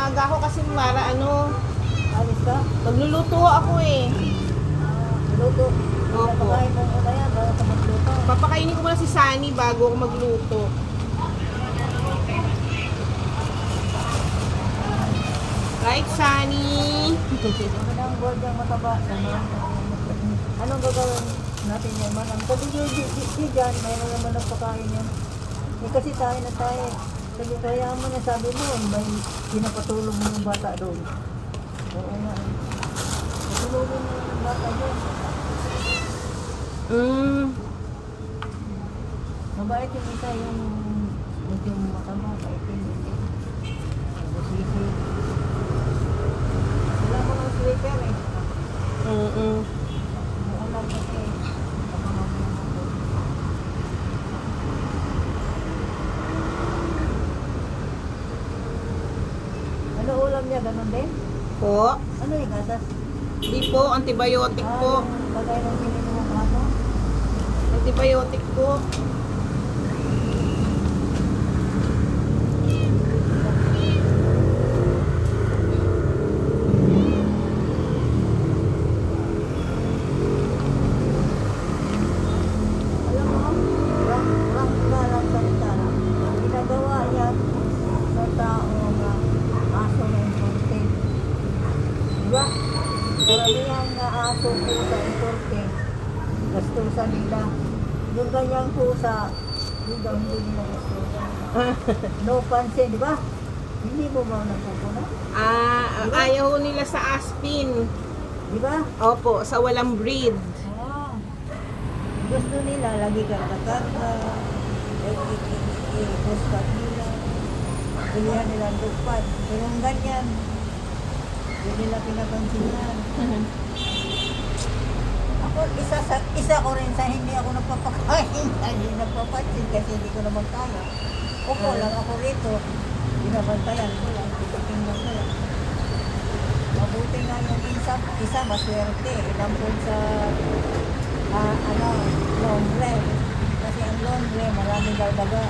maaga ako kasi para ano, Alis ka? magluluto ako eh. Luto. Opo. Napakain mo muna yan bago ka magluto. Papakainin ko muna si Sunny bago ako magluto. Right, Sunny? Ano na ang board yung mataba? Anong gagawin natin yan, manang? Sabi niyo, di dyan, mayroon naman ang pakain yan. Eh, kasi tayo na tayo. Sabi, kaya mo na sabi mo, may pinapatulong mo yung bata doon. Oo nga. Patulogin mo yung bata doon. Mabait yung isa, yung medyo matama, maitim. Busisi. Wala mo ng sleeper eh. Alam kasi. Ano ulam niya? Ganon din? Po? Ano yung gatas? Di po, antibiotic po. Yung bagay ng pinili mo kahapon? Antibiotic po. Alam mo, rank ka lang salita lang. Ginagawa yan sa tao na aso na importe. Diba? Karamihan na aso po sa importe, gastusan nila. Yung ganyang pusa, yung daw hindi nila gastusan. No pansin, di ba? Hindi mo ba napupunan? Ayaw nila sa aspin. Di ba? Opo, sa walang breed. Ah. Gusto nila, lagi kang kakarga, i-postcard nila, bilihan nila ang lupad. Pero yung ganyan, hindi nila pinapansinan. Ako, isa ko rin sa hindi ako nagpapakain, hindi nagpapansin kasi hindi ko naman kaya. Upo lang ako rito, binabantayan ko lang, titingnan ko lang. Mabuti nga yung isa maswerte, ilampun sa laundry. Kasi ang laundry, maraming dardaga.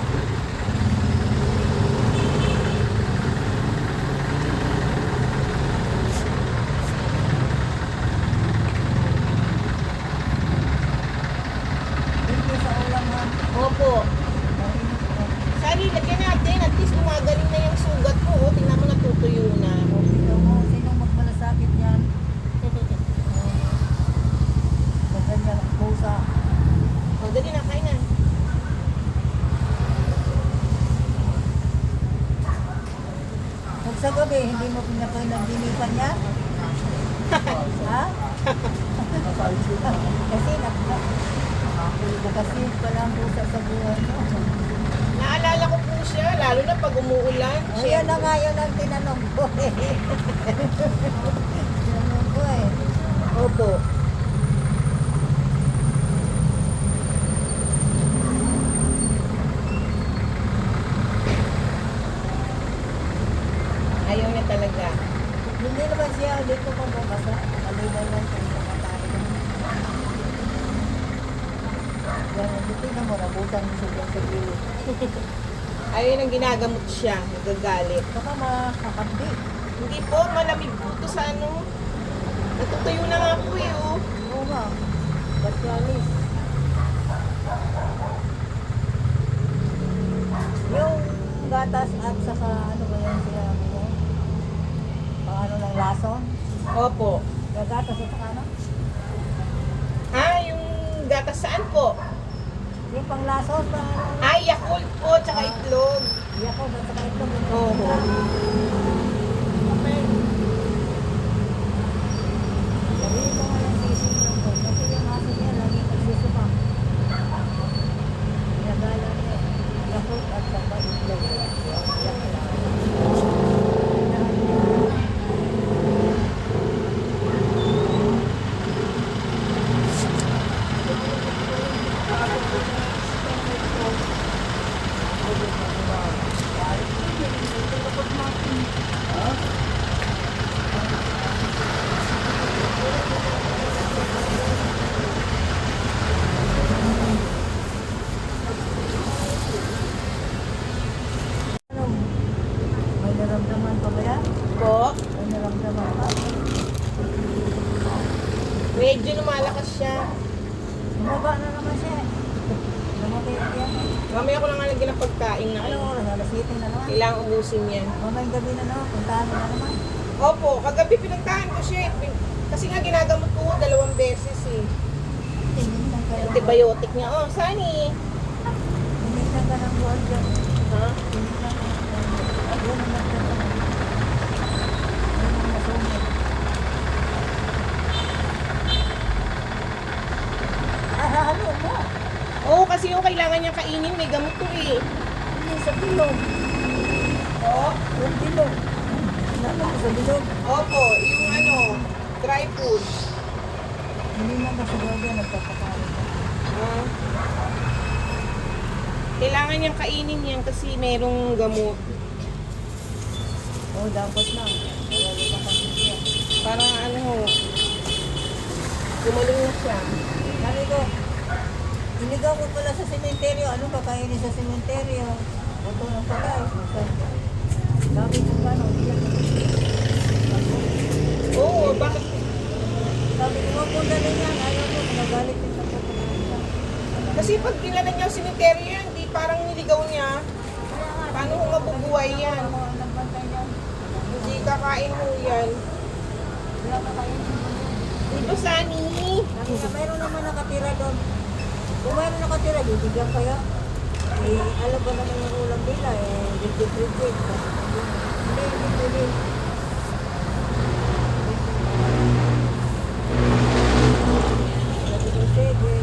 Hindi sa ulam ha. Opo. Sari, lagyan natin. At least gumagaling na yung sugat mo. Oh. Tingnan mo, natutuyo na. Sinong magmalasakit yan? Ganyan ang pusa. O, dali na, kain na. Kung sa gabi, hindi mo pinakain ng dinipan niya? Ha? Kasi nakasin pa lang pusa sa buwan mo. Naalala ko po siya, lalo na pag umuulan. Ayan na nga yun ang tinanong ko eh. Tinanong ko eh. Opo. Ayaw niya talaga. Hindi naman siya dito mababasa. Maliban lang kung mamatay. Yan, hindi na mo, nabutan mo siya sa gilid. Ayaw nang ginagamot siya. Nagagalit. Baka makakabdi. Hindi po, malamig po ito sa ano. Natutuyo na nga po eh, oh. Oo nga. Basyalis. Yung gatas at saka ano ba yan sila mo? Paano ng lason? Opo. Yung gatas at saka ano? Yung gatas saan po? Yung pang lason, paano? Ay, Yakult po, tsaka itlog. Iyak ko, at saka ito. Oo. Sabihin mo nga yung sisig lang ko. Kasi yung aso niya, lagi nagsusuka. Pinagala niya. Yakult at saka itlog. Iyak lang. Medyo lumalakas siya. Bumaba na naman siya. Lumabay yan. Mamaya ko lang nga lagyan ng pagkain na Anong oras? Alas 7 na naman. kailangan ubusin yan. Mamayang gabi na naman. Puntahan mo na naman. Opo, kagabi pinagtahan ko siya. Kasi nga ginagamot ko 2 beses eh. Tingin lang kayo. Antibiotic niya. Oh, Sunny. Tingin lang ka ng buwan dyan. Ha? Tingin lang ka ng buwan dyan. Yan ang nagtatapos. Yan ang nasungit. Halo mo. Oo, kasi yung kailangan niya kainin, may gamot to eh. Hindi sa bilog. Oo? Yung bilog. Ano mo sa bilog? Opo, yung ano, dry food. Hindi na kasi gabi nagpapakain ka. Ah. Kailangan niyang kainin yan kasi merong gamot. Oo, dapat na. Kaya wala ka siya. Para ano, gumaling na siya. Sabi ko, inigaw ko pala sa sementeryo. Ano kakainin sa sementeryo? Buto ng patay. Sabi ko gano'n, iyak. Oo, bakit? Sabi ko, huwag mo dalhin yan. Ayaw mo, nagalit din sa pagkakain. Kasi pag dinala niya ang simenteryo yan, di parang niligaw niya. Paano kung mabubuhay yan? Hindi kakain mo yan. Wala ka kayo. Dito, Sunny. Sabi nga, mayroon naman nakatira doon. Kung mayroon nakatira, bibigyan kaya. Eh, alam ba naman yung ulam nila, eh, rigid-rigid. Hindi pwede. Sabi ko, sige.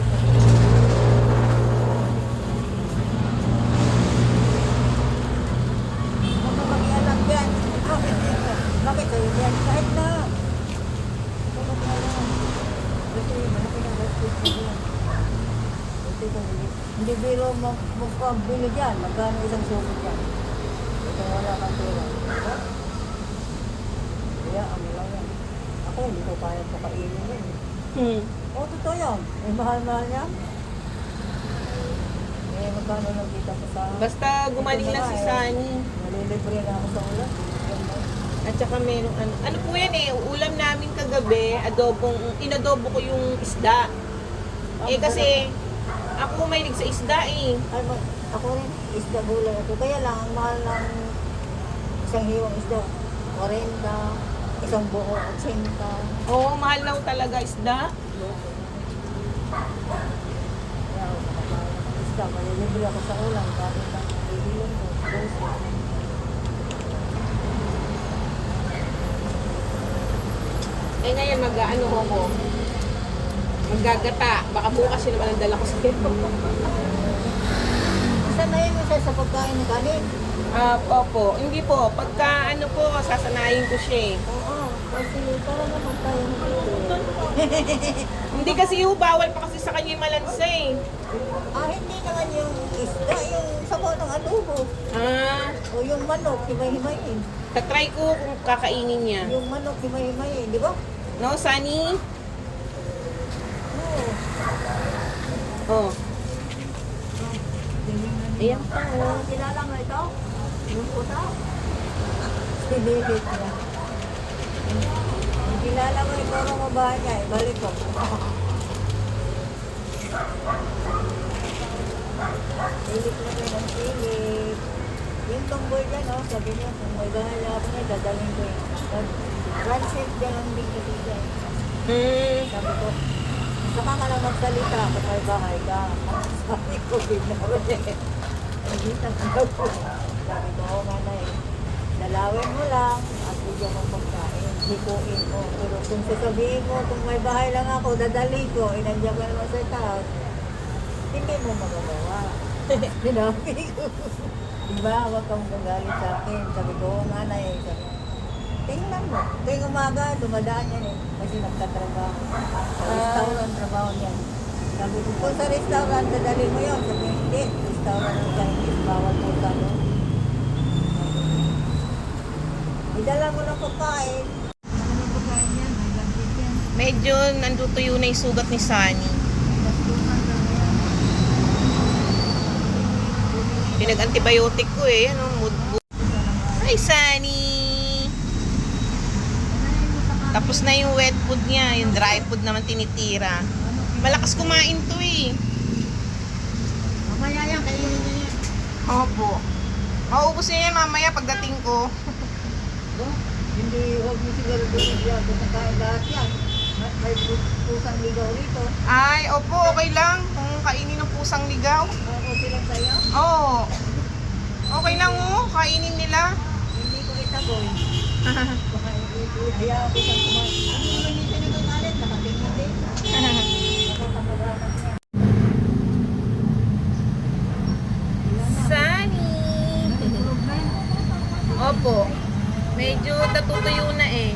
Huwag ka mag-ialak yan. Bakit kayo yan? Kahit na. Huwag ka mag-ialak. Kasi malaki na gastos ko yan. Kasi hindi biro magpabili dyan. Magkano isang suko dyan? Ito wala kang pera. Kaya ano lang yan. Ako hindi ko kaya pakainin yan. Oo, totoo yan. Eh, mahal-mahal yan. Eh, magkano lang kita ko sa... Basta gumaling na si Sunny. Nalilibre na ako sa ulan. At saka merong ano. Ano po yan eh, ulam namin kagabi, inadobo ko yung isda. Eh kasi, ako mahilig sa isda eh. Ay, ako rin, isda gulay ako. Kaya lang, ang mahal ng isang hiwang isda. 40, isang buo, 80. Oo, mahal daw talaga isda. Kaya ako makakain ng isda. Malilibre ako sa ulan. Kahit ang ihilan ko, 12. Eh ngayon mag-ano ako. Maggagata. Baka bukas yun naman ang dala ko sa Isa na yun isa sa pagkain ng kanin. Opo. Hindi po. Pagka ano po, sasanayin ko siya eh. Oo, kasi para naman tayo Hindi kasi bawal pa kasi sa kanya yung malansa eh. hindi naman yung isda, yung sabaw ng adobo. O yung manok, himay-himayin. Tatry ko kung kakainin niya. Yung manok, himay-himayin, di ba? No, Sunny? Oo. Oh. Ayan pa oh. Kilala mo ito? Yung puta? Sinilit niya. Kilala mo ito ang mabahan niya, ibalik ko. Silip na kayo ng silip. Yung tungboy dyan, sabi niya, kung may bahala ako niya, dadalhin ko yun. Transit dyan ang big na Sabi ko, saka ka lang magsalita kung may bahay ka. Sabi ko, ginawa eh. Hindi tanggap ko. Sabi ko, oo nga na eh. Dalawin mo lang at bigyan mo pagkain. Hikuin mo. Pero kung sasabihin mo, kung may bahay lang ako, dadali ko, inandiyan ka naman sa house, hindi mo magagawa. Sinabi ko. Diba, huwag kang magalit sa akin. Sabi ko, oo nga na eh. Sabi ko, tingnan mo. Tuwing umaga, dumadaan yan eh. Kasi nagtatrabaho. Sa restaurant, trabaho niyan. Sabi ko, kung sa restaurant, dadali mo yun. Sabi ko, hindi. Restaurant ng Chinese, bawal po ka no. Idala mo ng pagkain. Ano pagkain yan? May budget yan. Medyo nandutuyo na yung sugat ni Sunny. Pinag-antibiotic ko eh. Ano, mood. Hi, Sunny! Sanayin mo sa Tapos na yung wet food niya, yung dry food naman tinitira. Malakas kumain to eh. Mamaya yan, kainin niya yan. Opo. Mauubos niya yan mamaya pagdating ko. Hindi, huwag mo siguro doon yan. Kumakain lahat yan. May pusang ligaw rito. Ay, opo, okay lang kung kainin ng pusang ligaw. Okay lang sa'yo. Oo. Okay lang oh, kainin nila. Hindi ko itaboy. Baka hayaan ko siyang kumain. Ano naman yung siya nagagalit? Nakatingin din. Nakakapagalaman niya. Sunny! Opo. Medyo natutuyo na eh.